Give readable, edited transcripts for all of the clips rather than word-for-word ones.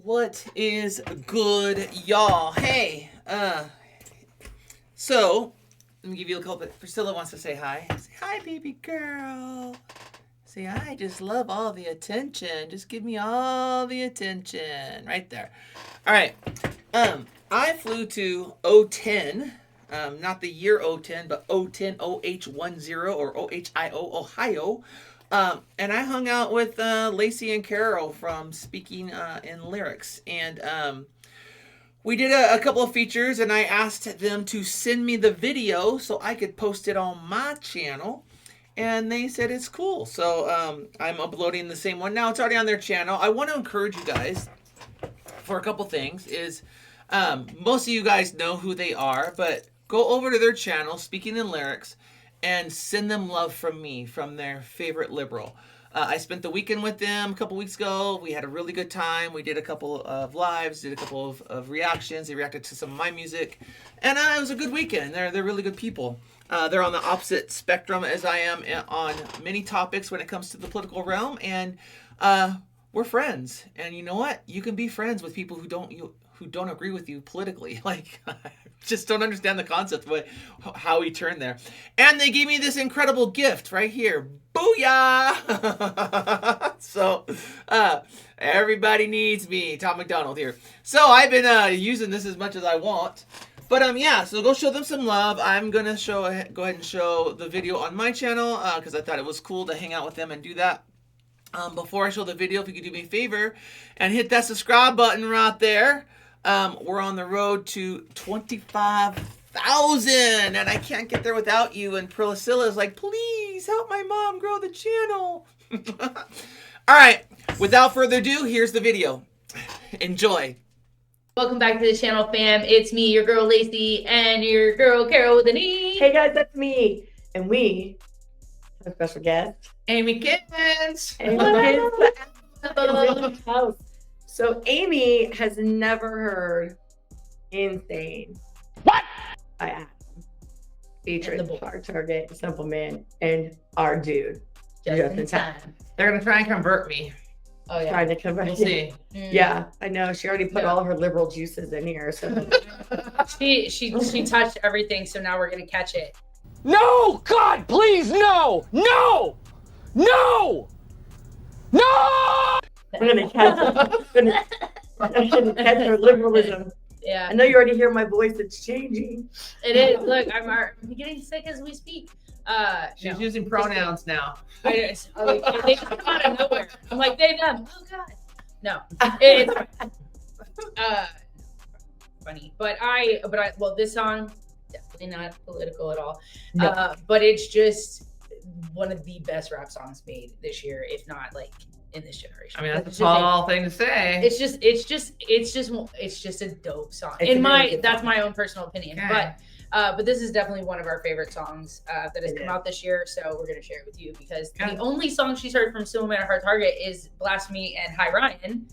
What is good, y'all? Hey, so let me give you a couple. Priscilla wants to say hi. Say hi, baby girl. Say I just love all the attention. Just give me all the attention right there. All right. I flew to O10. Not the year O10, but O10 OH10 or OHIO Ohio. And I hung out with Lacey and Carole from Speaking in Lyrics. And we did a couple of features, and I asked them to send me the video so I could post it on my channel. And they said it's cool. So I'm uploading the same one. Now it's already on their channel. I want to encourage you guys for a couple things. Most of you guys know who they are, but go over to their channel, Speaking in Lyrics, and send them love from me, from their favorite liberal. I spent the weekend with them a couple weeks ago. We had a really good time. We did a couple of lives, did a couple of reactions. They reacted to some of my music. And it was a good weekend. They're really good people. They're on the opposite spectrum as I am on many topics when it comes to the political realm. And we're friends. And you know what? You can be friends with people who don't agree with you politically. Like, I just don't understand the concept of how we turn there. And they gave me this incredible gift right here. Booyah! So, everybody needs me. Tom McDonald here. So, I've been using this as much as I want. But, yeah, so go show them some love. I'm going to go ahead and show the video on my channel because I thought it was cool to hang out with them and do that. Before I show the video, if you could do me a favor and hit that subscribe button right there. We're on the road to 25,000, and I can't get there without you. And Priscilla's like, please help my mom grow the channel. All right, without further ado, here's the video. Enjoy. Welcome back to the channel, fam. It's me, your girl Lacey, and your girl Carole with an E. Hey guys, that's me, and we have a special guest, Amy Kittens. House. So Amy has never heard Insane. What? I asked. Featuring our target, Cymple Man, and our dude. Just in time. They're gonna try and convert me. Oh yeah. Trying to convert. We'll see. Yeah, I know. She already put all her liberal juices in here. So she touched everything. So now we're gonna catch it. No, God, please, no, no, no, no. I'm gonna catch her liberalism. Yeah. I know you already hear my voice. It's changing. It is. Look, I'm getting sick as we speak. She's using pronouns now. They come out of nowhere. I'm like, they them. Oh God. No. It's funny. But well, this song definitely not political at all. No. But it's just one of the best rap songs made this year, if not like in this generation. I mean, that's a tall thing to say. It's just a dope song. That's my own personal opinion. Okay. But this is definitely one of our favorite songs that has come out this year. So we're gonna share it with you because the only song she's heard from Cymple Man, Hard Target, is Blasphemy and Hi Ryan.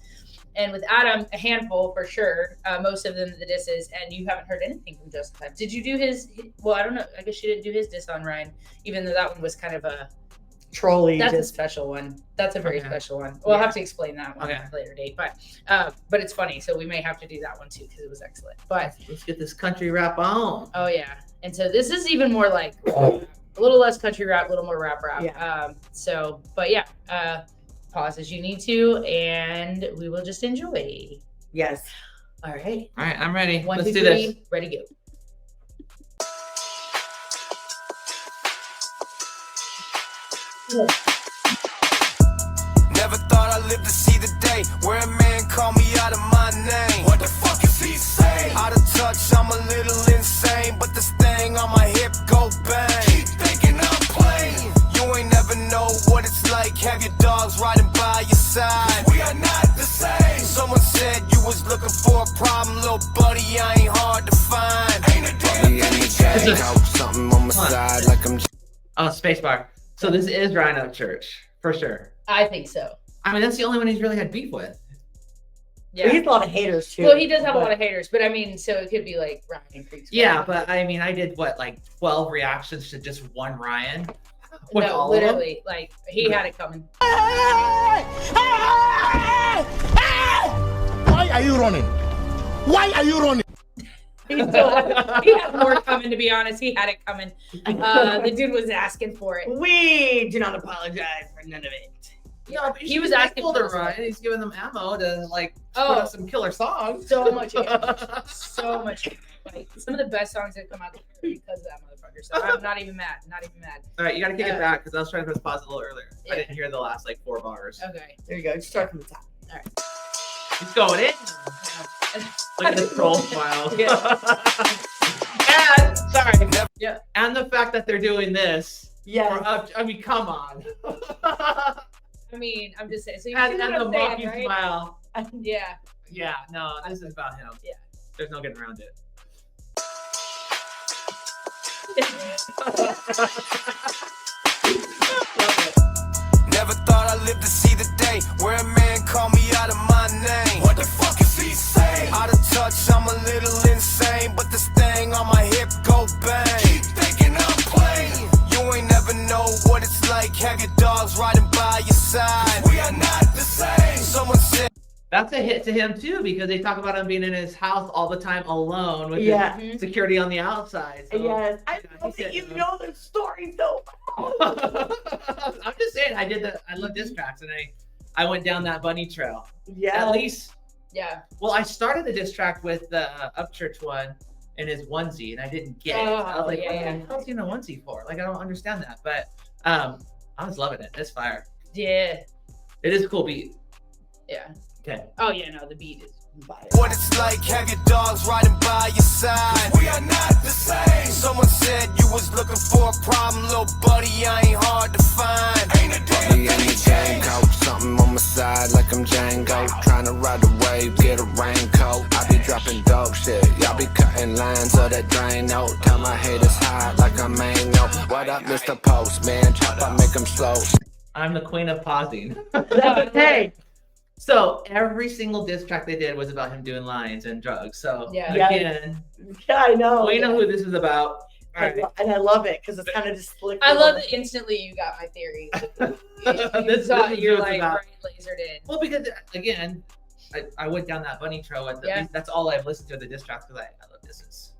And with Adam, a handful for sure. Most of them the disses, and you haven't heard anything from Just in Time. Did you do his? Well, I don't know. I guess she didn't do his diss on Ryan, even though that one was kind of a trolly. That's a special one. That's a very special one. We'll have to explain that one at a later date. But it's funny, so we may have to do that one too because it was excellent. But let's get this country rap on. Oh yeah, and so this is even more like a little less country rap, a little more rap. Yeah. Pause as you need to, and we will just enjoy. Yes. All right. All right, I'm ready. One, Let's two, do three, this. ready, go. Never thought I'd live to see the day where a man called me out of my name. What the fuck is he saying? Out of touch, I'm a little insane, but this thing on my hip go bang. Keep thinking I'm playing. You ain't never know what it's like. Have your dogs riding by your side. We are not the same. Someone said you was looking for a problem, little buddy. I ain't hard to find. Ain't a damn thing. Something on my side like I'm. Oh, spacebar. So this is Rhino Church for sure. I think so. I mean, that's the only one he's really had beef with. Yeah, he has a lot of haters too. Well, he does have a lot of haters, but I mean, so it could be like Ryan Creek's. Yeah, but I mean, I did like 12 reactions to just one Ryan. No, literally, like he had it coming. Why are you running? Why are you running? He had more coming, to be honest. He had it coming. The dude was asking for it. We do not apologize for none of it. No, but He was asking for for the ride. He's giving them ammo to like put Oh. up some killer songs. So much ammo. So much ammo. Like, some of the best songs that come out because of that motherfucker. So I'm not even mad. Not even mad. All right, you got to kick it back because I was trying to press pause a little earlier. Yeah. I didn't hear the last like 4 bars. Okay. There you go. Just start from the top. He's going in. Look at the troll smile. And sorry. Yeah. And the fact that they're doing this. Yeah. I mean, come on. I mean, I'm just saying. So you and see and what the I'm saying, mocking right? smile. Yeah. Yeah, no, this is about him. Yeah. There's no getting around it. Never thought I'd live to see the day where a man called me out of my name. What the fuck is he saying? Out of touch, I'm a little insane, but this thing on my hip go bang. Keep thinking I'm playing. You ain't never know what it's like. Have your dogs riding by your side. We are not the same. Someone said. That's a hit to him too, because they talk about him being in his house all the time alone with Mhm. security on the outside. So, Yes. I yeah, love he that said you no. know the story so well. I'm just saying, I looked diss tracks and I went down that bunny trail. Yeah. At least, Yeah. well, I started the diss track with the Upchurch one in his onesie, and I didn't get it. I was like, yeah, what yeah. the hell's he in a onesie for? Like, I don't understand that. But I was loving it. It's fire. Yeah. It is a cool beat. Yeah. Okay. Oh yeah, no, the beat is fire. What it's like, have your dogs riding by your side. We are not the same. Someone said you was looking for a problem, little buddy. I ain't hard to find. Ain't a damn thing changed. Something on my side like I'm Django. Trying to ride the wave, get a raincoat. I be dropping dog shit. Y'all be cutting lines of that drain note. Tell my haters hide like I'm Mango. What up, Mr. Postman? Chop, I make them slow. I'm the queen of pausing. Hey. So every single diss track they did was about him doing lines and drugs. So Yeah. again, Yeah, I know. we know who this is about. All right. And I love it because it's kind of just slick. I love that instantly you got my theory. This You're is what it's like about. right lasered in. Well, because again, I went down that bunny trail with Yeah. that's all I've listened to the diss tracks because I love disses.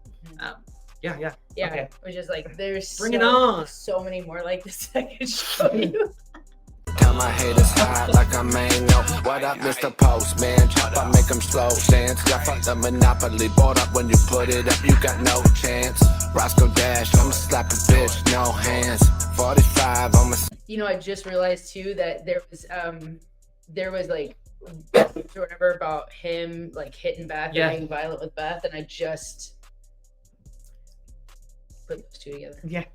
Yeah. Yeah, Okay. which is like there's Bring it on. so many more like this I can show you. Tell my haters hide like I'm Mango. What up, Mr. Postman? Chop, I make them slow dance. Y'all fuck the monopoly. Bought up when you put it up, you got no chance. Roscoe Dash, I'ma slap a bitch, no hands. 45, I'ma. You know, I just realized too that there was like or whatever about him like hitting Beth Yeah. and being violent with Beth, and I just put those two together. Yeah.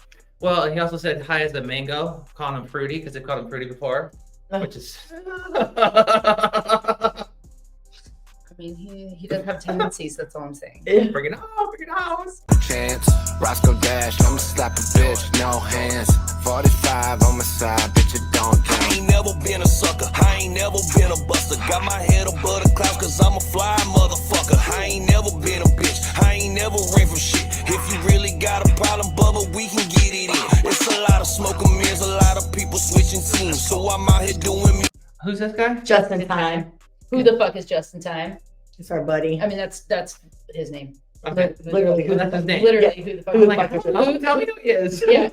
Well, he also said high as a mango, calling him fruity because they called him fruity before, which is. I mean, he does have tendencies. That's all I'm saying. Bring it on, bring it on. Chance. Roscoe Dash, I'ma slap a bitch, no hands. 45 on my side, bitch, it don't count. I ain't never been a sucker, I ain't never been a buster. Got my head above the clouds, cause I'm a fly motherfucker. I ain't never been a bitch, I ain't never ran from shit. If you really got a problem, Bubba, we can get it in. It's a lot of smoke and mirrors, a lot of people switching teams. So I'm out here doing me. Who's this guy? Just in time. Who the fuck is Just in Time? It's our buddy. I mean, that's his name. Okay. Literally, who That's his name. Literally, who the fuck? Who the I'm like, fuck is who? Tell me who he is. Yeah.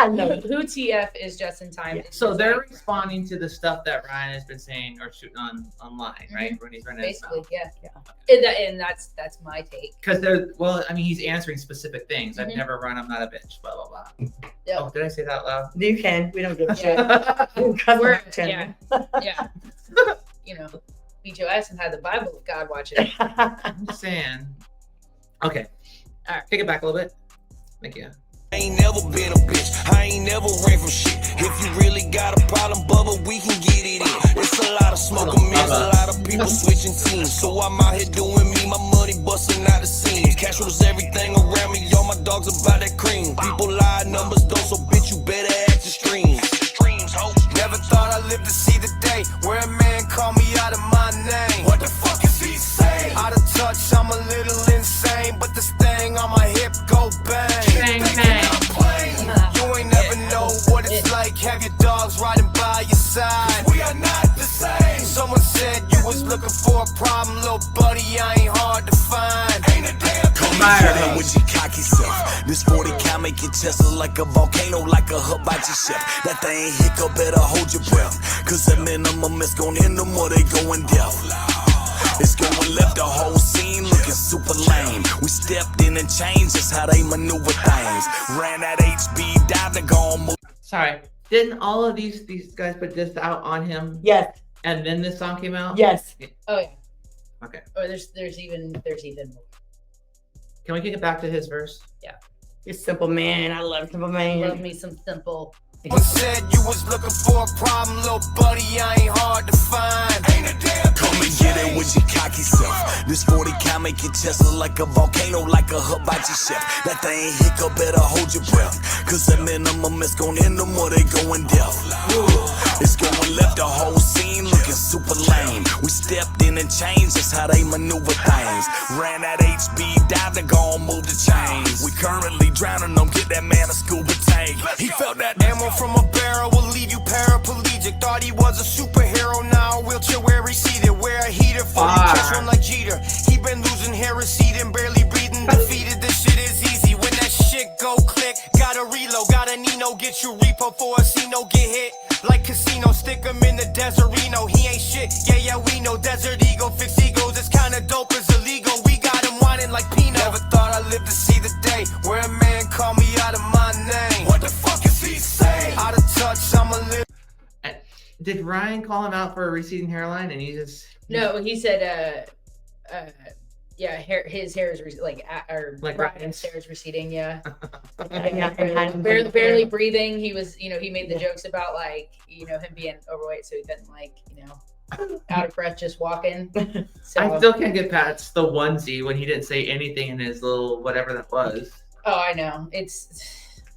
No. Who TF is Just in Time? Yeah. So they're responding to the stuff that Ryan has been saying or shooting online, right? When he's running his Basically, mouth. yeah. And that's my take. Because they're, well, I mean, he's answering specific things. I've Mhm. never run, I'm not a bitch, blah, blah, blah. Yep. Oh, did I say that out loud? You can. We don't give a shit. Yeah. We're, Yeah. Yeah. You know, beat your ass and had the Bible of God watching. I'm just saying. Okay. All right. Take it back a little bit. Thank you. I ain't never been a bitch, I ain't never ran from shit. If you really got a problem, Bubba, we can get it in. It's a lot of smoke and mirrors, a lot of people switching teams. So I'm out here doing me, my money busting out the seams. Cash rules everything around me, all my dogs about that cream. People lie, numbers don't, so bitch, you better act your streams. Never thought I'd live to see the day where a man called me out of my name. What the fuck is he saying? Out of touch, I'm a little insane, but this thing on my hip go bang. Bang, bang. You ain't never know what it's like, have your dogs riding by your side. We are not the same. Someone said you was looking for for a problem, little buddy, I ain't hard to find. Ain't a damn Fire. with your cocky self. This 40 cal make your chest look like a volcano, like a hibachi chef. That thing hiccup, better hold your breath. Cause at minimum, it's gon' end them or they going deaf. It's going left, the whole scene looking super lame. We stepped in and changed just how they maneuver things. Ran that HB, dive to go on. Sorry. Didn't all of these guys put this out on him? Yes. And then this song came out? Yes. Oh yeah. Okay. Oh, there's even more. Can we kick it back to his verse? You're Cymple Man. I love Cymple Man. Love me some Cymple. You said you was looking for a problem, little buddy, I ain't hard to find. Ain't a damn come and get it with your cocky self. This 40 cal make your chest look like a volcano, like a hibachi chef. That thing hiccup, better hold your breath. Cause at minimum, it's gon' end them or they going deaf. It's going left, the whole scene looking super lame. We stepped in and changed just how they maneuver things. Ran that HB, dive to go and move the chains. We currently drowning them, get that man a scuba tank. He felt that ammo from a barrel will leave you paraplegic. Thought he was a superhero, now a wheelchair where he seated. Wear a heater for you catch one like Jeter. He been losing hair, receding, barely breathing, defeated. This shit is easy when that shit go click. Gotta reload, gotta Nino, get you repo for a Cino, get hit like casino. Stick him in the Deserino, he ain't shit. Yeah, we know Desert Eagle, fix egos. It's kinda dope, it's illegal. We got him whining like Pino. Never thought I'd live to see the day where a man call me out of my name. What the fuck is he saying? Out of touch, I'm a little. Did Ryan call him out for a receding hairline and he just... No, he said yeah, his hair is like Ryan's hair is receding, yeah. barely breathing. He was, he made the jokes about like, him being overweight, so he couldn't like, out of breath just walking. So I still can't get past the onesie when he didn't say anything in his little whatever that was. Oh, I know.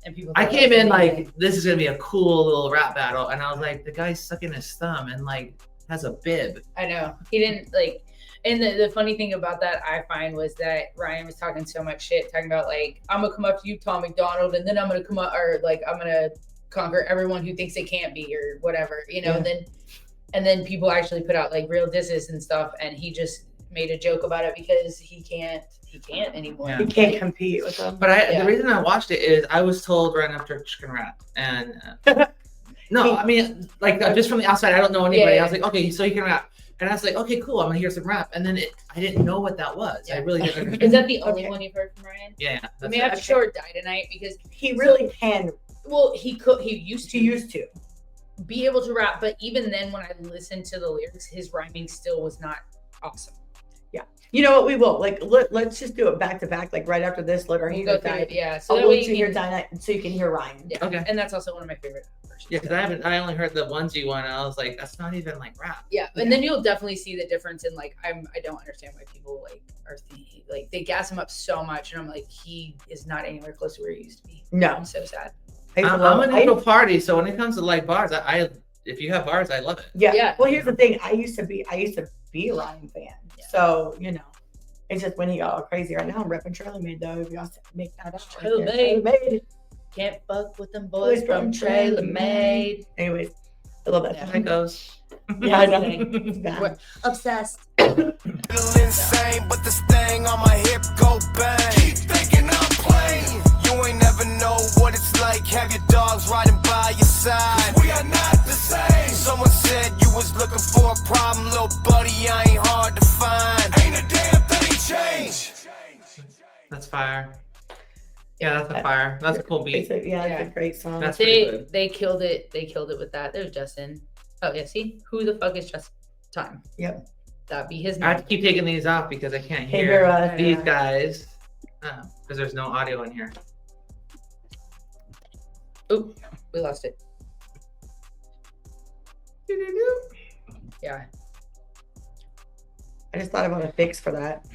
And people. I came in like, this is gonna be a cool little rap battle, and I was like, the guy's sucking his thumb and like has a bib. I know. He didn't like. And the funny thing about that I find was that Ryan was talking so much shit, talking about like, I'm gonna come up to you, Tom McDonald, and then I'm gonna come up, or like I'm gonna conquer everyone who thinks they can't be, or whatever, and then people actually put out like real disses and stuff, and he just made a joke about it because he can't anymore. Yeah. He can't compete with them. But the reason I watched it is I was told right after Chicken Rap, and no, I mean like just from the outside, I don't know anybody. I was like, okay, so he can rap. And I was like, okay, cool. I'm gonna hear some rap, and then I didn't know what that was. Yeah. I really didn't understand. Is that the only one you've heard from Ryan? Yeah. I may have to show her Die Tonight because he really can. Well, he used to be able to rap, but even then, when I listened to the lyrics, his rhyming still was not awesome. Yeah. You know what? We will let's just do it back to back, like right after this. Let her go through it. Yeah. So that way you can hear Die Night, so you can hear Ryan. Yeah. Okay. And that's also one of my favorite versions. Yeah, because I only heard the onesie one, and I was like, that's not even like rap. Yeah, and then you'll definitely see the difference in like I don't understand why people like are thinking, like they gas him up so much, and I'm like, he is not anywhere close to where he used to be. No, I'm so sad. I'm an equal party, so when it comes to like bars, I if you have bars, I love it. Yeah. Well, here's the thing. I used to be a Ryan fan, so it's just when he got all crazy. Right now, I'm repping Trailer Made though. If y'all make that up, Trailer Made. Can't fuck with them boys from Trailer Made. Anyways, I love that. Yeah, that goes. Yeah, I know. We're obsessed. Insane, but this thing on my hip go bang. Keep thinking I'm playing. You ain't never know what it's like. Have your dogs riding by your side. We are not the same. Someone said you was looking for a problem, little buddy. I ain't hard to find. Ain't a damn thing changed. That's fire. Yeah, that's a fire. That's a cool beat. It's a great song. That's good. They killed it. They killed it with that. There's Justin. Oh yeah, see who the fuck is Justin? Time. Yep. That'd be his name. I have to keep taking these off because I can't hear these guys because there's no audio in here. Oh, we lost it. Yeah. I just thought about a fix for that.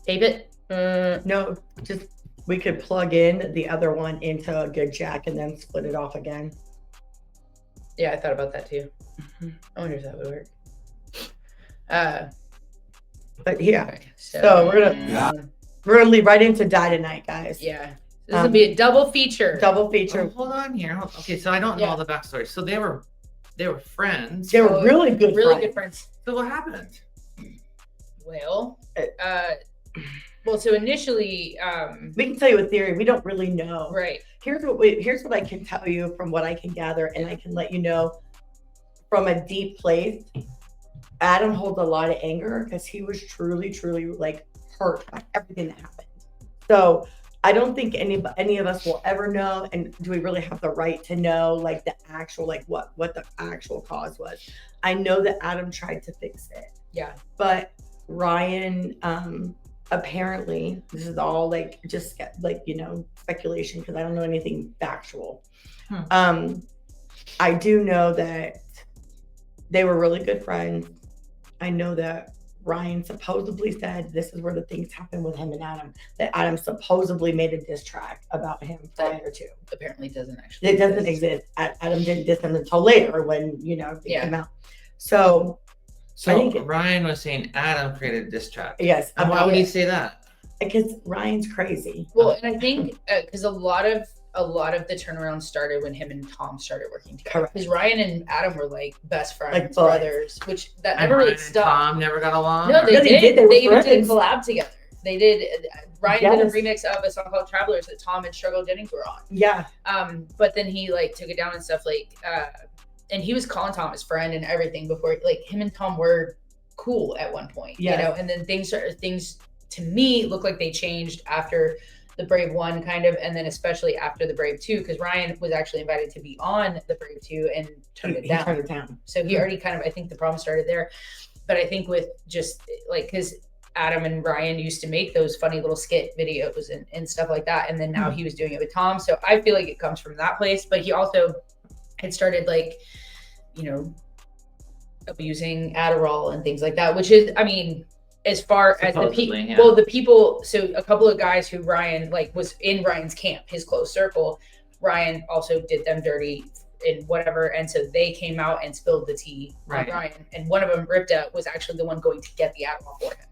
Tape it. No, just we could plug in the other one into a good jack and then split it off again. Yeah, I thought about that too. I wonder if that would work. But yeah, okay, so we're gonna lead right into Die Tonight, guys. Yeah, this will be a double feature. Double feature. Oh, hold on here. Okay, so I don't know all the backstory. So they were friends. They were really good friends. So what happened? Well, well, so initially, we can tell you a theory. We don't really know. right. Here's what I can tell you from what I can gather, and I can let you know from a deep place. Adam holds a lot of anger because he was truly, truly like hurt by everything that happened. So I don't think any of us will ever know. And do we really have the right to know like the actual, like what the actual cause was? I know that Adam tried to fix it. Yeah. But Ryan, apparently, this is all like just like, you know, speculation because I don't know anything factual. I do know that they were really good friends. I know that Ryan supposedly said this is where the things happened with him and Adam, that Adam supposedly made a diss track about him prior to. Apparently doesn't actually It doesn't exist. Adam didn't diss him until later when, you know, it came out. So I think Ryan was saying Adam created a diss track. yes. And why would he say that? Because Ryan's crazy. Well, and I think because a lot of the turnaround started when him and Tom started working together. Correct. Because Ryan and Adam were like best friends, Like brothers, which that And never really Ryan and stuck. Tom never got along. No, they No, they did. did. They were They even did a friends. collab together. They did. Ryan did a Yes. remix of a song called Travelers that Tom and Struggle Jennings were on. Yeah. But then he like took it down and stuff like, and he was calling Tom his friend and everything before. Like him and Tom were cool at one point, Yes. you know. And then things to me look like they changed after the Brave 1 kind of, and then especially after the Brave 2, because Ryan was actually invited to be on the Brave 2 and turned it He down. turned it down. So he already kind of, I think the problem started there. But I think with just like, because Adam and Ryan used to make those funny little skit videos and stuff like that. And then now he was doing it with Tom. So I feel like it comes from that place. But he also had started like, you know, abusing Adderall and things like that, which is, I mean, as far as the people, Supposedly, yeah. well, the people, so a couple of guys who Ryan like was in Ryan's camp, his close circle, Ryan also did them dirty and whatever. And so they came out and spilled the tea Right. on Ryan. And one of them, Ripta, was actually the one going to get the Adderall for him.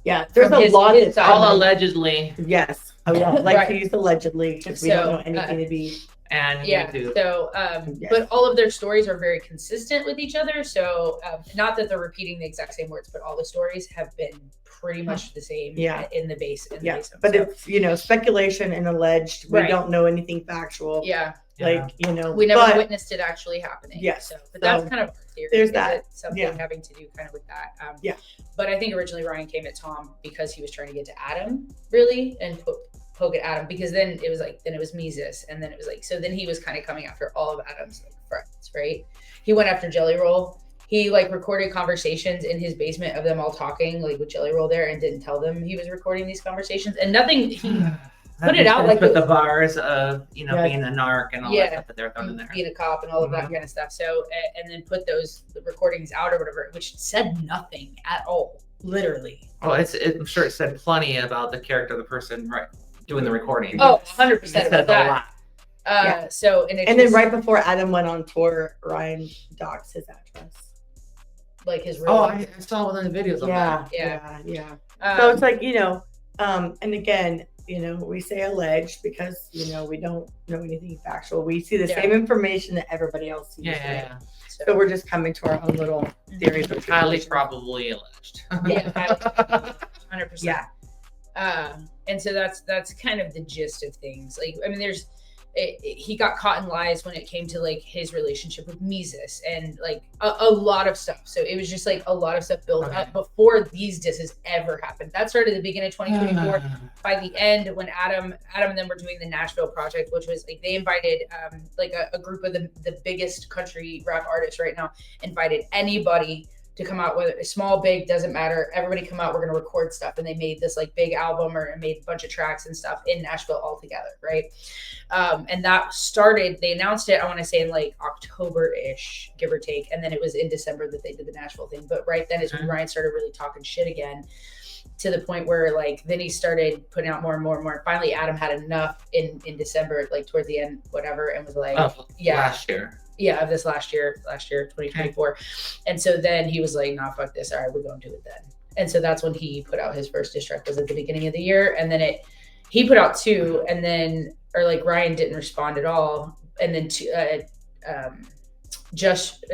Yeah. There's From a his lot side. that's All allegedly. Yes. I would like Right. to use allegedly because we So, don't know anything to be. And Yeah. YouTube. So, Yes. but all of their stories are very consistent with each other. So, not that they're repeating the exact same words, but all the stories have been pretty much the same. Yeah. In the base. In the Yeah. base of, But so, it's, you know, speculation and alleged. We Right. don't know anything factual. yeah, Like, you know, we never but witnessed it actually happening. Yes. So, but that's So, kind of our theory. there's is that. it something Yeah. having to do kind of with that. Yeah. But I think originally Ryan came at Tom because he was trying to get to Adam really and poke at Adam, because then it was like, then it was Mises, and then it was like, so then he was kind of coming after all of Adam's like friends, right? He went after Jelly Roll. He like recorded conversations in his basement of them all talking like with Jelly Roll there and didn't tell them he was recording these conversations, and nothing, he That put it out makes sense like with it- the bars of, you know, Yeah. being a narc and all Yeah. that stuff that they're throwing in there. being a cop and all of that kind of stuff. So, and then put the recordings out or whatever, which said nothing at all, literally. Oh, I'm sure it said plenty about the character of the person doing the recording. Oh, It 100% said about a that. lot. Yeah. So, and and then right before Adam went on tour, Ryan doxed his address. like his real Oh, I saw one of the videos of that. Yeah. So it's like, you know, and again, you know, we say alleged because, you know, we don't know anything factual. We see the Yeah. same information that everybody else sees. Yeah. right? So we're just coming to our own little theories. of Highly speculation. probably alleged. Yeah, 100%. Yeah. And so that's kind of the gist of things. Like, I mean, he got caught in lies when it came to like his relationship with Mises and like a lot of stuff. So it was just like a lot of stuff built up before these disses ever happened. That started at the beginning of 2024. By the end, when Adam and them were doing the Nashville project, which was like they invited like a group of the biggest country rap artists right now, invited anybody to come out, whether small, big, doesn't matter. Everybody come out, we're going to record stuff. And they made this like big album and made a bunch of tracks and stuff in Nashville all together. Right. And that started, they announced it, I want to say in like October-ish, give or take. And then it was in December that they did the Nashville thing. But right then is when Ryan started really talking shit again, to the point where like, then he started putting out more and more and more. Finally, Adam had enough in December, like towards the end, whatever. And was like, Last year. Yeah, of this last year, 2024. Okay. And so then he was like, nah, fuck this. All right, we're going to do it then. And so that's when he put out his first diss track, was at the beginning of the year. And then he put out two, and then, or like Ryan didn't respond at all. And then Just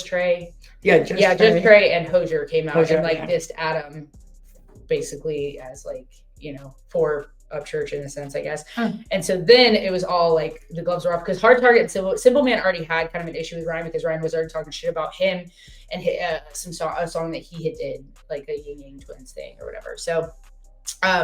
Trey? Yeah, Just Trey and Hosier came out Hosier, and like yeah. dissed Adam basically as like, you know, for Upchurch in a sense, I guess. And so then it was all like the gloves were off because Hard Target and Cymple Man already had kind of an issue with Ryan because Ryan was already talking shit about him and a song that he had did, like a Yin Yang Twins thing or whatever. So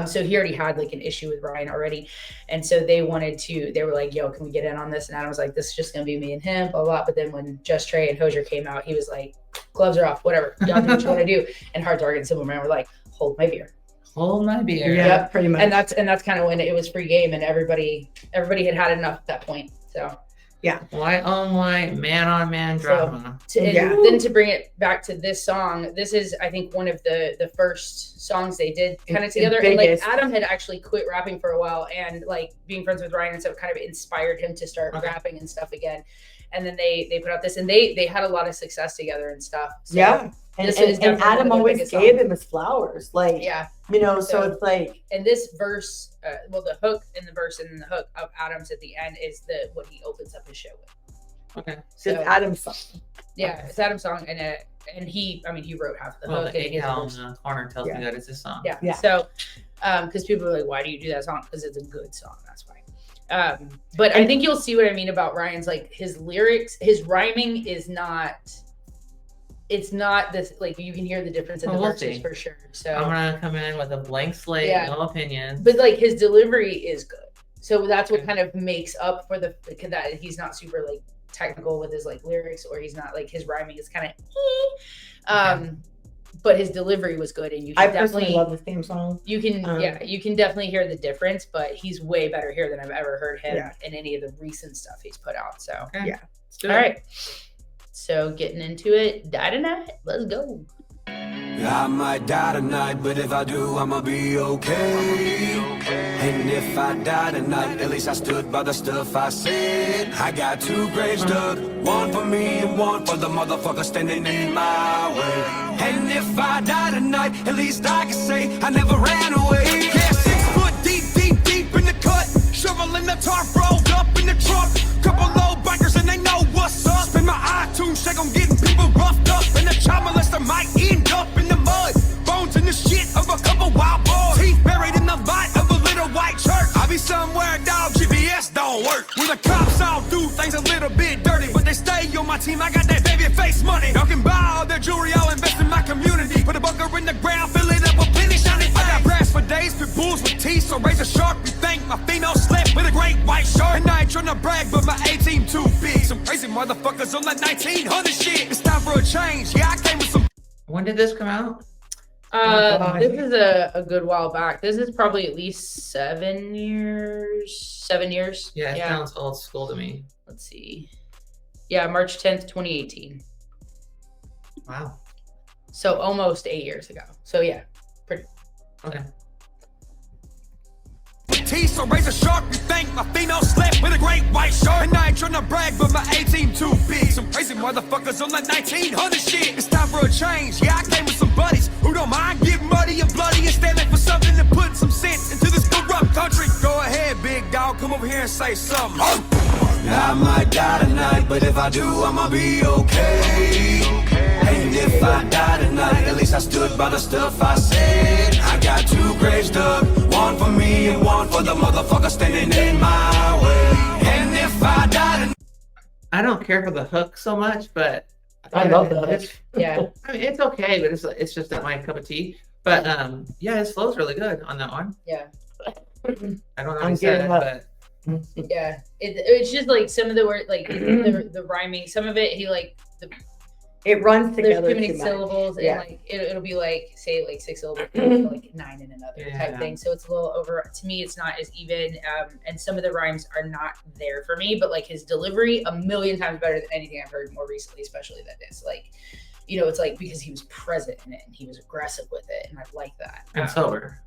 so he already had like an issue with Ryan already. And so they were like, yo, can we get in on this? And Adam was like, this is just going to be me and him, blah, blah. But then when Just Trey and Hosier came out, he was like, gloves are off, whatever. Y'all do what you want to do. And Hard Target and Cymple Man were like, hold my beer. Hold my beer. Yeah, pretty much. And that's kind of when it was free game and everybody had enough at that point. So White on white, man on man drama. Then to bring it back to this song, this is I think one of the first songs they did kind of together. And like Adam had actually quit rapping for a while, and like being friends with Ryan and stuff kind of inspired him to start rapping and stuff again. And then they put out this, and they had a lot of success together and stuff. So And Adam always gave him his flowers, like you know. So it's like, and this verse, the hook in the verse and then the hook of Adam's at the end is what he opens up his show with. Okay, so it's Adam's song. Yeah, it's Adam's song, and he wrote half the hook. The and in the corner tells me that it's his song. Yeah. So, because people are like, why do you do that song? Because it's a good song. That's why. But I think you'll see what I mean about Ryan's, like his lyrics, his rhyming is not. It's not this, like you can hear the difference in the verses for sure. So I'm gonna come in with a blank slate, no opinion. But like his delivery is good, so that's what kind of makes up for that he's not super like technical with his like lyrics, or he's not like his rhyming is kind of. But his delivery was good, and you can definitely love the theme song. You can you can definitely hear the difference, but he's way better here than I've ever heard him in any of the recent stuff he's put out. So all right. So getting into it, die tonight. Let's go. I might die tonight, but if I do, I'ma be okay. And if I die tonight, at least I stood by the stuff I said. I got 2 graves dug, one for me and one for the motherfucker standing in my way. And if I die tonight, at least I can say I never ran away. Yeah, 6 foot deep in the cut, shoveling the tarp rolled up in the truck. Couple low bikers and they know what's up. Spin my iTunes check on getting people roughed up, and the child molester might end up in the mud. Bones in the shit of a couple wild boys, teeth buried in the light of a little white church. I be somewhere, dog, GPS don't work. When the cops all do things a little bit dirty, but they stay on my team. I got that baby face money. Y'all can buy all their jewelry, I'll invest in my community. Put a bunker in the ground, fill it up with plenty shiny. I got brass for days, pit bulls with teeth, so raise a shark. You think my female slept with a great white shark? And I ain't trying to brag, but my A-team too big. Some crazy motherfuckers on that 1900 shit. It's time for a change. Yeah, I came with some. When did this come out? This is a good while back. This is probably at least 7 years. 7 years. Yeah, it sounds old school to me. Let's see. Yeah, March 10th, 2018. Wow. So almost 8 years ago. So yeah, pretty. Okay. Teeth, so raise a shark. You think my female slept with a great white shark? And I ain't trying to brag, but my A-team too big. Some crazy motherfuckers on that 1900 shit. It's time for a change. Yeah, I came with some buddies who don't mind getting muddy and bloody and standing for something to put some sense into this corrupt country. Go ahead, big dog, come over here and say something. I might die tonight, but if I do, I'ma be okay. And if I die tonight, at least I stood by the stuff I said. I got 2 graves dug, one for me and one for the motherfucker standing in my way. And if I die tonight, I don't care for the hook so much, but I love the hook. Yeah. I mean, it's okay, but it's just not my cup of tea. But yeah, his flow's really good on that one. Yeah. I don't know how he said it, but yeah, it's just like some of the word, like the rhyming. Some of it, he like it runs there's together. too many syllables, and like it'll be like say like 6 syllables, like 9 in another type thing. So it's a little over. To me, it's not as even. And some of the rhymes are not there for me. But like his delivery, a million times better than anything I've heard more recently, especially that is like, you know, it's like because he was present in it and he was aggressive with it, and I like that. And sober.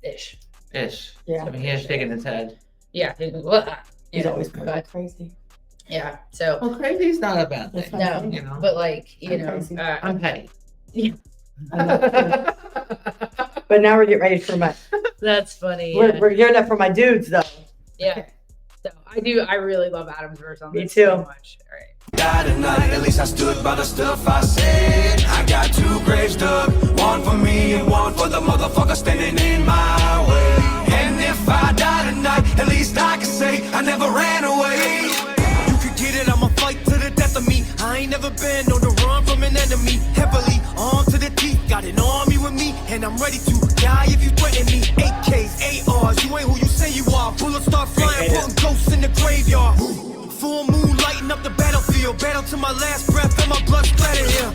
Ish. Yeah. I mean, he has shaken his head. Yeah. He's always crazy. Yeah. So. Well, crazy's not a bad thing. No, you know. but like I'm petty. Yeah. But now we're getting ready for my. That's funny. We're gearing up for my dudes though. Yeah. So I really love Adam's verse on this. Me too. So much. All right. die tonight, at least I stood by the stuff I said. I got 2 graves dug, one for me and one for the motherfucker standing in my way. And if I die tonight, at least I can say I never ran away. You could get it, I'ma fight to the death of me. I ain't never been on the run from an enemy. Heavily armed to the teeth, got an army with me, and I'm ready to die if you threaten me. AKs, ARs, you ain't who you say you are. Bullets start flying, putting ghosts in the graveyard. Full moon lighting up the battlefield. Battle to my last breath and my blood splatter here.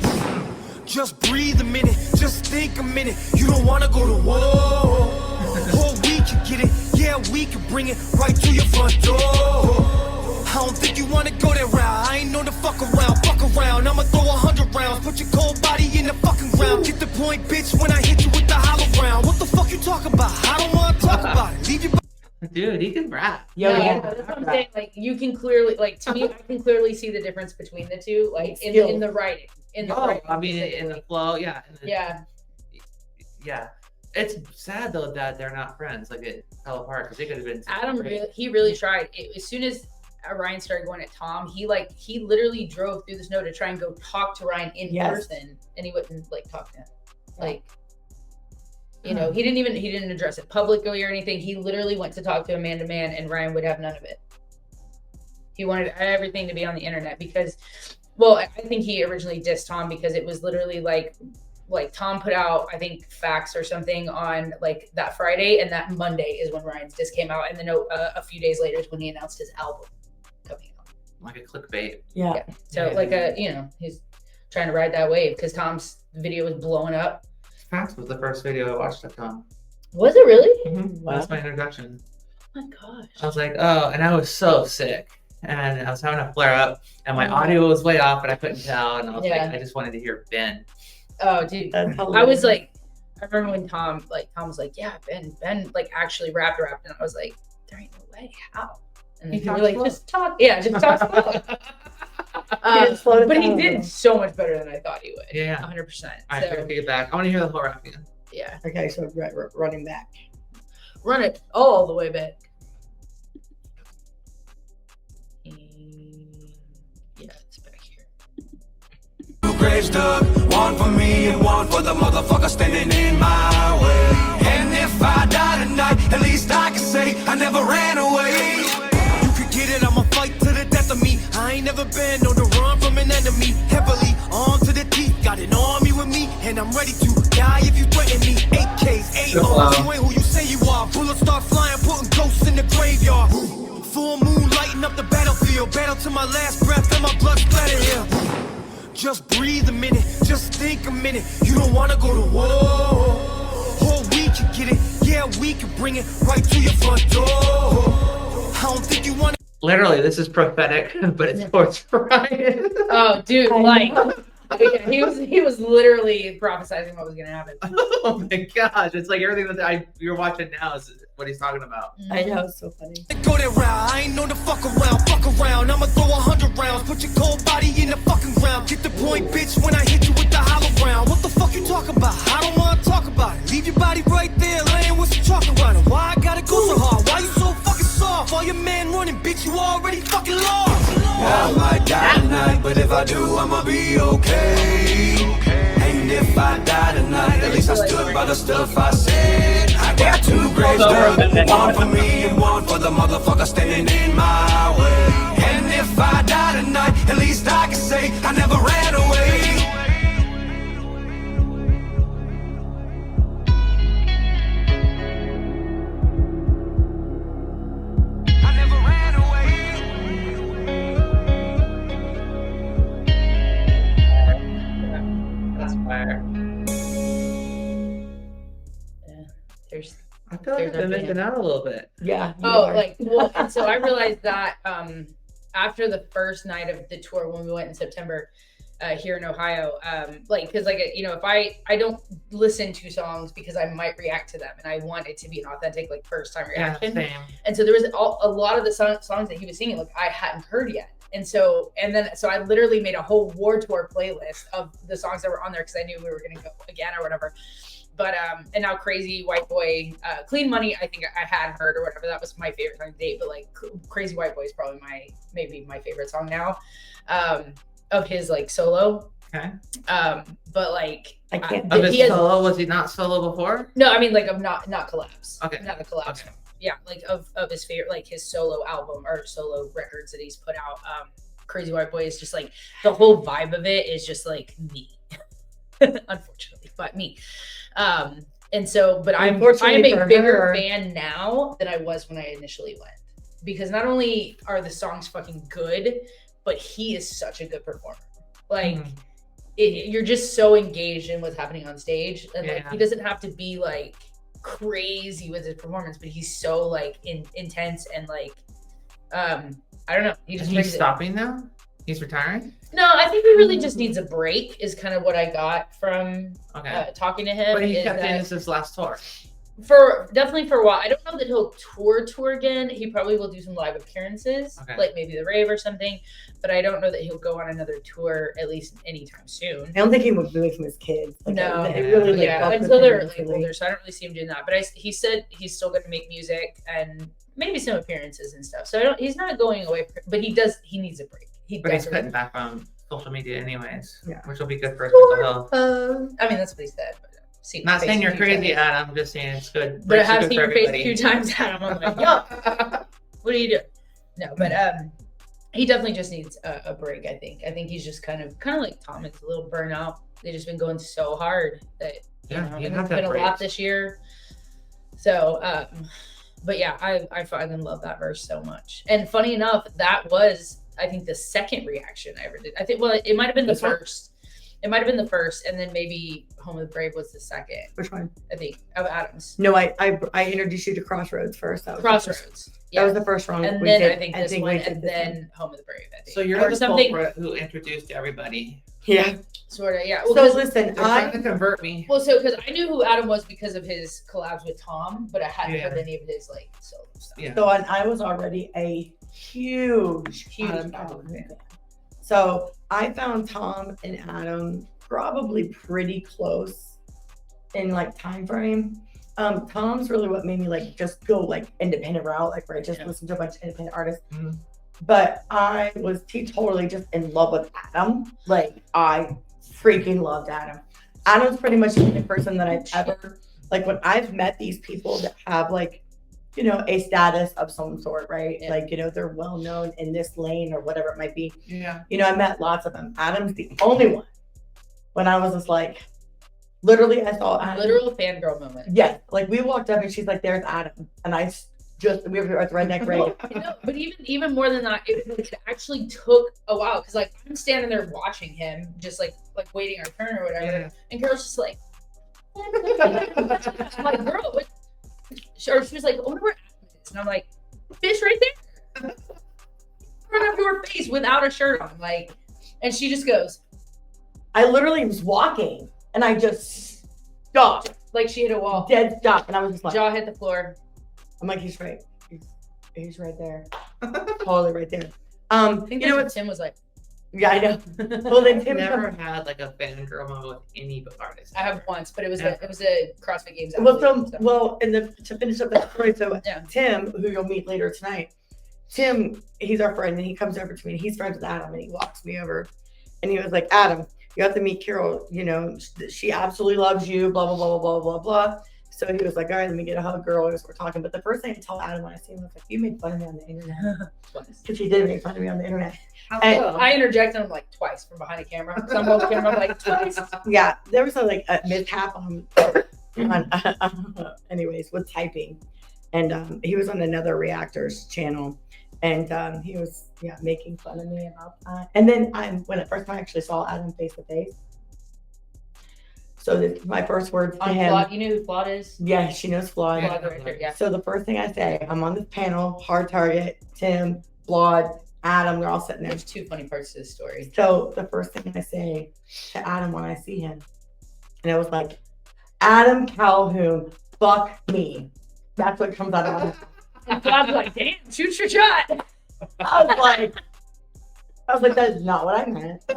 Just breathe a minute, just think a minute. You don't wanna go to war. Or we can get it, yeah, we can bring it right to your front door. I don't think you wanna go that route. I ain't known to fuck around, fuck around. I'ma throw 100 rounds, put your cold body in the fucking ground. Get the point, bitch, when I hit you with the hollow round. What the fuck you talking about? I don't wanna talk about it. Leave your Dude, he can rap. Yeah, that's what I'm saying. Like, you can clearly, like, to me, I can clearly see the difference between the two, like, in the writing. I mean, in the flow, yeah. Yeah. Yeah. It's sad though that they're not friends. Like, it fell apart because they could have been. Adam really tried. As soon as Ryan started going at Tom, he literally drove through the snow to try and go talk to Ryan in person, and he wouldn't like talk to him. Like, you know, he didn't address it publicly or anything. He literally went to talk to him man to man, and Ryan would have none of it. He wanted everything to be on the internet because, well, I think he originally dissed Tom because it was literally like Tom put out, I think, facts or something on like that Friday, and that Monday is when Ryan's diss came out, and then a few days later is when he announced his album coming out. Like a clickbait. Yeah. So he's trying to ride that wave because Tom's video was blowing up. Facts was the first video I watched of Tom. Was it really? Mm-hmm. Wow. That's my introduction. Oh my gosh. I was like, oh, and I was so sick. And I was having a flare up, and my audio was way off, but I couldn't tell. And I was like, I just wanted to hear Ben. Oh, dude. I was like, I remember when Tom was like, yeah, Ben like actually rapped. And I was like, there ain't no way. How? And then you were like, just talk. Yeah, just talk slow. But he did so much better than I thought he would. Yeah. 100%. All right, so, get back. I want to hear the whole rap again. Yeah. Okay, so running back. Run it all the way back. Yeah, it's back here. 2 graves dug, one for me and one for the motherfucker standing in my way. And if I die tonight, at least I can say I never ran away. You could get it, I'ma fight to the death of me. I ain't never been on the run from an enemy. Heavily armed to the teeth, got an army with me, and I'm ready to die if you threaten me. AKs, ARs, you ain't who you say you are. Bullets start flying, putting ghosts in the graveyard. Full moon lighting up the battlefield. Battle to my last breath and my blood splatter here. Just breathe a minute, just think a minute. You don't wanna go to war. Or we can get it, yeah, we can bring it right to your front door. I don't think you wanna. Literally, this is prophetic, but it's towards Ryan. Oh, dude, like, he was literally prophesizing what was gonna happen. Oh my gosh, it's like everything that you're watching now is what he's talking about. I know, it's so funny. Go that route, I ain't known to fuck around. I'ma throw 100 rounds, put your cold body in the fucking ground. Get the point, bitch, when I hit you with the hollow round. What the fuck you talking about? I don't wanna talk about it. Leave your body right there, laying with some chalk around it. Why I gotta go so hard? Why you so fucking soft? All your man running, bitch, you already fucking lost. I might die tonight, but if I do, I'ma be okay. And if I die tonight, at least I stood by the stuff I said. I got 2 graves dug, one for me and one for the motherfucker standing in my way. And if I die tonight, at least I can say I never ran away. I never ran away. That's fire. I feel like I've been missing out a little bit. Yeah. And so I realized that after the first night of the tour when we went in September here in Ohio, because if I don't listen to songs because I might react to them and I want it to be an authentic first time reaction. Yeah, same. And so there was a lot of the songs that he was singing I hadn't heard yet. So I literally made a whole war tour playlist of the songs that were on there because I knew we were going to go again or whatever. But and now Crazy White Boy, Clean Money, I think I had heard or whatever. That was my favorite song to date. But like Crazy White Boy is probably maybe my favorite song now, of his like solo. Okay. But like I can't. Of his solo, was he not solo before? no, I mean like of not collabs. Okay. Not the collabs. Okay. Yeah, like of his favorite, like his solo album or solo records that he's put out. Crazy White Boy is just like the whole vibe of it is just like me, unfortunately, but me. And so, but I'm a bigger fan now than I was when I initially went, because not only are the songs fucking good, but he is such a good performer. Like you're just so engaged in what's happening on stage, and like he doesn't have to be like crazy with his performance, but he's so like intense and like I don't know. He's stopping now? He's retiring? No, I think he really just needs a break is kind of what I got from talking to him. But he kept in his last tour. Definitely for a while. I don't know that he'll tour again. He probably will do some live appearances, like maybe the rave or something. But I don't know that he'll go on another tour at least anytime soon. I don't think he moved away from his kids. Like, no, until they're like older, so I don't really see him doing that. But he said he's still going to make music and maybe some appearances and stuff. So he's not going away, but he needs a break. But he's cutting back on social media anyways, which will be good for his mental health. I mean, that's what he said. But not saying you're crazy, Adam. I'm just saying it's good. But I have seen your face a few times, Adam. I'm like, yo, what are you doing? No, but he definitely just needs a break. I think he's just kind of like Tom. It's a little burnout. They've just been going so hard that it's been a lot this year. So, but yeah, I fucking love that verse so much. And funny enough, that was, I think, the second reaction I ever did. I think, well, it might have been the first. It might have been the first, and then maybe Home of the Brave was the second. Which one? I think of Adam's. No, I introduced you to Crossroads first. That was Crossroads. That was the first one. And then I think this one, and then Home of the Brave. I think. So you're the culprit who introduced everybody. Yeah. Sort of, yeah. Well, so listen, they're trying to convert me. Well, so because I knew who Adam was because of his collabs with Tom, but I hadn't heard any of his like solo stuff. Yeah. So I was already a huge Adam fan. So I found Tom and Adam probably pretty close in like time frame. Tom's really what made me like just go like independent route, like where I just listened to a bunch of independent artists. But I was totally just in love with Adam. Like I freaking loved Adam. Adam's pretty much the only person that I've ever like when I've met these people that have like, you know, a status of some sort, right? Yeah. Like, you know, they're well known in this lane or whatever it might be. Yeah. You know, I met lots of them. Adam's the only one. When I was just like, literally, I saw Adam. Literal fangirl moment. Yeah. Like we walked up and she's like, there's Adam. And we were at the Redneck Rave. You know, but even more than that, it actually took a while because like I'm standing there watching him, just like waiting our turn or whatever. Yeah. And Carole's just like, I'm like, girl, what? Or she was like, oh, where Adam is? And I'm like, fish right there. In front of your face without a shirt on. Like, and she just goes, I literally was walking and I just stopped. Like she hit a wall. Dead stop. And I was just like, jaw hit the floor. I'm like, he's right. He's right there. Totally right there. I think you know what Tim was like. Yeah, I know. Well, then Tim never had like a fangirl moment with any artist. I have once, but it was a CrossFit Games. To finish up that story, so Tim, who you'll meet later tonight, Tim, he's our friend, and he comes over to me, and he's friends with Adam, and he walks me over, and he was like, Adam, you have to meet Carole. You know, she absolutely loves you. Blah blah blah blah blah blah. So he was like, all right, let me get a hug, girl. We're talking. But the first thing I tell Adam when I see him was like, you made fun of me on the internet. Because he did make fun of me on the internet. And I interjected him like twice from behind the camera. So I'm off camera like twice. Yeah, there was a mishap on anyways, with typing. And he was on another Reactors channel. And he was, making fun of me about that. And then when the first time I actually saw Adam face to face, so my first words to him. Flawed. You know who Flawed is? Yeah, she knows Flawed. Flawed right there, yeah. So the first thing I say, I'm on this panel, Hard Target, Tim, Flawed, Adam, they're all sitting there. There's two funny parts to the story. So the first thing I say to Adam when I see him, and it was like, Adam Calhoun, fuck me. That's what comes out of my mouth. And Flawed's like, damn, shoot your shot. I was like, I was like, that is not what I meant. I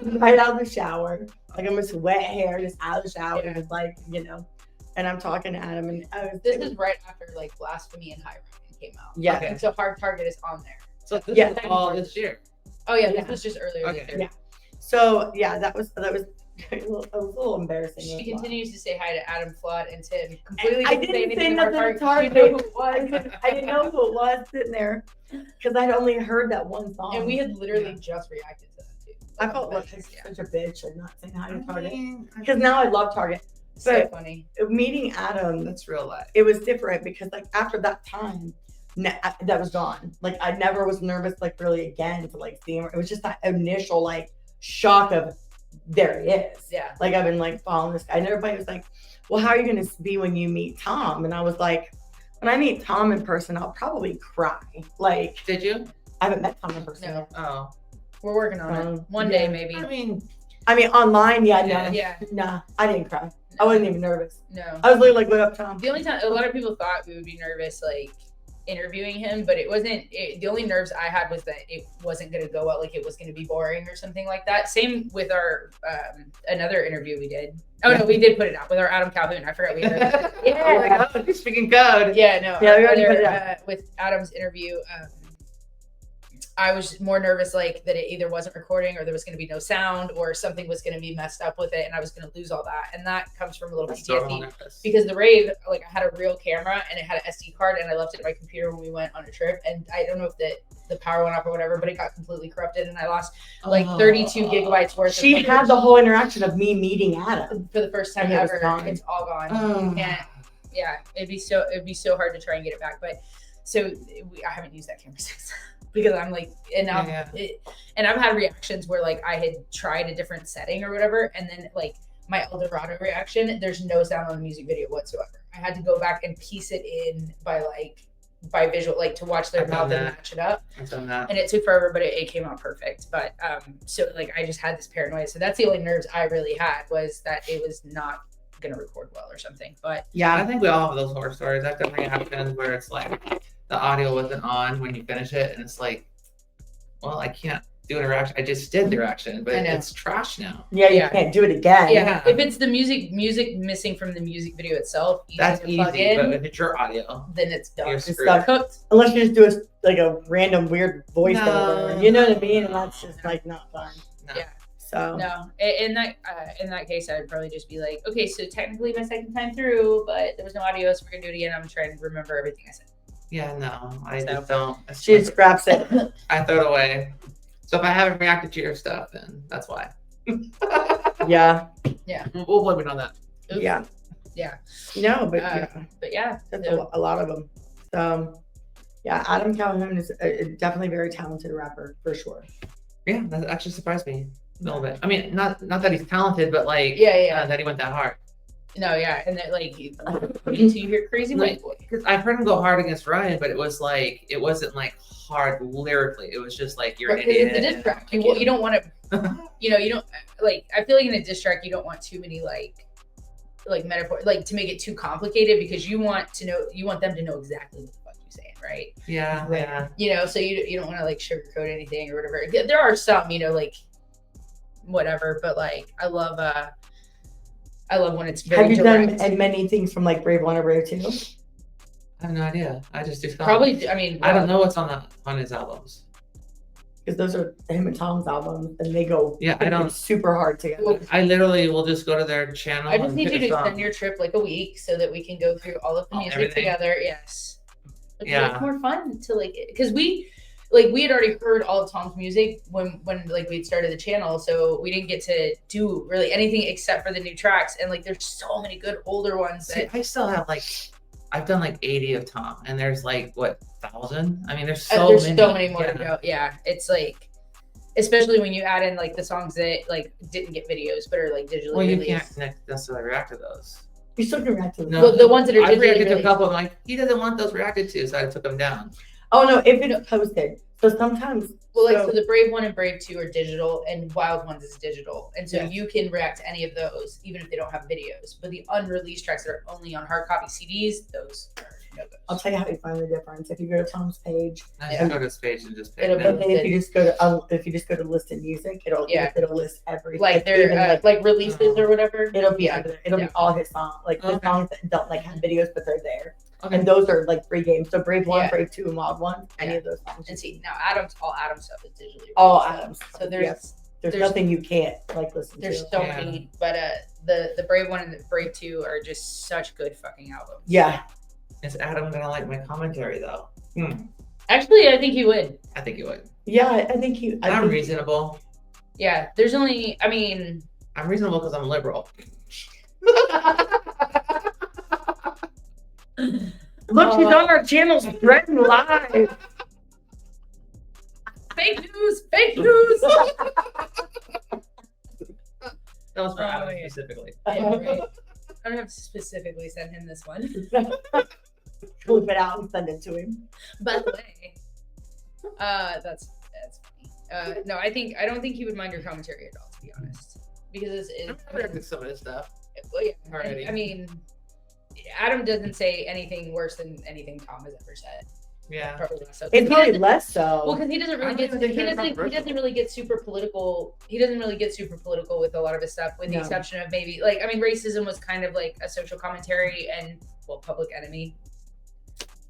was right out of the shower. Like, I'm just wet hair, just out of the shower. Yeah. Just like, and I'm talking to Adam. And This is right after like Blasphemy and High Ryan came out. Yeah. Okay. And so Hard Target is on there. So this Yeah. is all this year. Oh yeah, Yeah. this was just earlier Okay. this year. Yeah. So, yeah, that was it was a little embarrassing. She It was a lot. continues to say hi to Adam Flood and Tim. Completely I didn't didn't say anything nothing about to Target. Target. You know who it was. I didn't know who it was sitting there because I'd only heard that one song. And we had literally just reacted to that too. I felt like yeah. such a bitch and not saying hi to Target. mean, Because now I love Target. So But funny. meeting Adam, that's real life. it was different because like after that time, that was gone. Like I never was nervous like really again to like see him. It was just that initial like shock of there he is. Yeah. Like I've been like following this guy, and everybody was like, "Well, how are you going to be when you meet Tom?" And I was like, "When I meet Tom in person, I'll probably cry." Like Did you? I haven't met Tom in person. No. Oh. We're working on it. One yeah. day maybe. I mean, online, yeah, Yeah. no, Yeah. nah, I didn't cry. I wasn't even nervous. No. I was literally like, "Look up, Tom." The only time a lot of people thought we would be nervous like interviewing him, but it wasn't. The only nerves I had was that it wasn't going to go well, like it was going to be boring or something like that. Same with our another interview we did. Oh no, we did put it out with our Adam Calhoun. I forgot we had Oh my God, you're speaking code. yeah, no. Yeah, we already other, put it out. With Adam's interview, I was more nervous like that it either wasn't recording or there was going to be no sound or something was going to be messed up with it and I was going to lose all that. And that comes from a little PTSD because the rave, like I had a real camera and it had an SD card and I left it at my computer when we went on a trip. And I don't know if the power went off or whatever, but it got completely corrupted and I lost like 32 gigabytes worth. She of had the whole interaction of me meeting Adam. for the first time And it was ever. gone. It's all gone. Oh. And yeah, it'd be so hard to try and get it back. But so I haven't used that camera since because I'm like, and now and I've had reactions where like I had tried a different setting or whatever, and then like my El Dorado reaction, there's no sound on the music video whatsoever. I had to go back and piece it in by visual, like to watch their mouth and match it up. I've done that. And it took forever, but it came out perfect. But so like I just had this paranoia. So that's the only nerves I really had was that it was not gonna record well or something. But I Yeah, think we all have those horror stories. I've definitely happened where it's like the audio wasn't on when you finish it, and it's like, well, I can't do an reaction. I just did the reaction, but I know. it's trash now. yeah, you Yeah. can't do it again. yeah, if it's the music missing from the music video itself, That's to plug easy, but in, if it's your audio, then it's done. you're It's screwed. stuck. cooked. Unless you just do a random weird voice No. over. You know what I mean? And that's just like not fun. No. Yeah. So No, in that case, I'd probably just be like, okay, so technically my second time through, but there was no audio, so we're gonna do it again. I'm trying to remember everything I said. Yeah, no, I So- just don't. she just scraps it. I throw it away. So if I haven't reacted to your stuff, then that's why. Yeah, We'll blame it on that. Oops. yeah. Yeah. No, but Uh, yeah, But yeah, that's so- a lot of them. So yeah, Adam Calhoun is definitely a very talented rapper for sure. Yeah, that actually surprised me a little bit. I mean, not that he's talented, but like, Yeah. that he went that hard. No, yeah, and that like until you hear Crazy White Boy. Because I've heard him go hard against Ryan, but it wasn't like hard lyrically. It was just like you're an Right, 'cause idiot. it's a diss track. You don't want to, you don't like. I feel like in a diss track, you don't want too many like metaphor, like to make it too complicated because you want them to know exactly what the fuck you're saying, right? Yeah, Right. yeah. So you don't want to like sugarcoat anything or whatever. There are some, like whatever, but like I love when it's very Have you direct. done many things from like Brave 1 or Brave 2? I have no idea. I just do songs. Probably, I mean, I don't know what's on his albums. Because those are him and Tom's albums, and they go Yeah, I don't- super hard together. I literally will just go to their channel. I just and need pick you a to song. extend your trip like a week so that we can go through all of the Oh, music everything? together. Yes. Because Yeah. it's more fun to because we had already heard all of Tom's music when like we'd started the channel, so we didn't get to do really anything except for the new tracks. And like there's so many good older ones See, that I still have I've done 80 of Tom, and there's 1,000. I mean, there's so there's many. so many more Yeah. to go. Yeah, it's like, especially when you add in the songs that didn't get videos but are digitally Well, you released. can't necessarily react to those. You still can react to them. No. The ones that are I digitally reacted to a released. couple. I'm like, he doesn't want those reacted to, so I took them down. Oh no, if it's posted. So sometimes. So the Brave 1 and Brave 2 are digital, and Wild Ones is digital, and so Yeah. you can react to any of those, even if they don't have videos. But the unreleased tracks that are only on hard copy CDs, those are no-goes. I'll tell you how you find the difference. If you go to Tom's page, I just go to his page and just pick It'll them. and then if you just go to list in music, it'll list everything. Like their like releases or whatever. It'll be Yeah. under there. It'll be all his songs, like the songs that don't like have videos, but they're there. Okay. And those are like free games. So Brave 1, Yeah. Brave 2, and Wild 1. Any Yeah. of those songs. And see now all Adam stuff is digitally. All released. Adams. So there's There's nothing you can't like listen there's to. so Yeah. many, but the Brave 1 and the Brave 2 are just such good fucking albums. Yeah. Is Adam gonna like my commentary though? Actually, I think he would. I think he would. Yeah, I think you. I'm reasonable. Yeah, there's only. I mean, I'm reasonable because I'm liberal. Look, she's on our channel spreading live. fake news, fake news. That was for Oh, Adam yeah. specifically. Yeah, right. I don't have to specifically send him this one. Flip it out and send it to him. By the way, that's funny. No, I don't think he would mind your commentary at all, to be honest, because I'm reacting to some of this stuff. well, yeah, Alrighty. I mean, Adam doesn't say anything worse than anything Tom has ever said. Yeah. Probably less so. It's probably less so. Well, because he doesn't really I don't get even think he they're doesn't controversial. really get super political. He doesn't really get super political with a lot of his stuff, with the No. exception of maybe like I mean, racism was kind of like a social commentary and Public Enemy.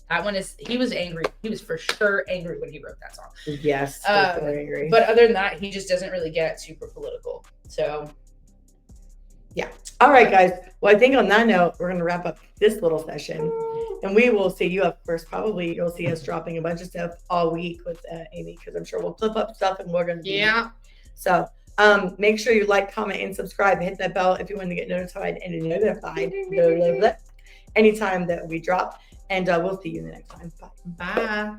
That one is he was angry. He was for sure angry when he wrote that song. Yes, that's what I agree. But other than that, he just doesn't really get super political. So All right, guys. Well, I think on that note, we're going to wrap up this little session. And we will see you up first. Probably you'll see us dropping a bunch of stuff all week with Amy, because I'm sure we'll clip up stuff and we're going to be. Yeah. So make sure you like, comment, and subscribe. Hit that bell if you want to get notified anytime that we drop. And we'll see you the next time. Bye. Bye.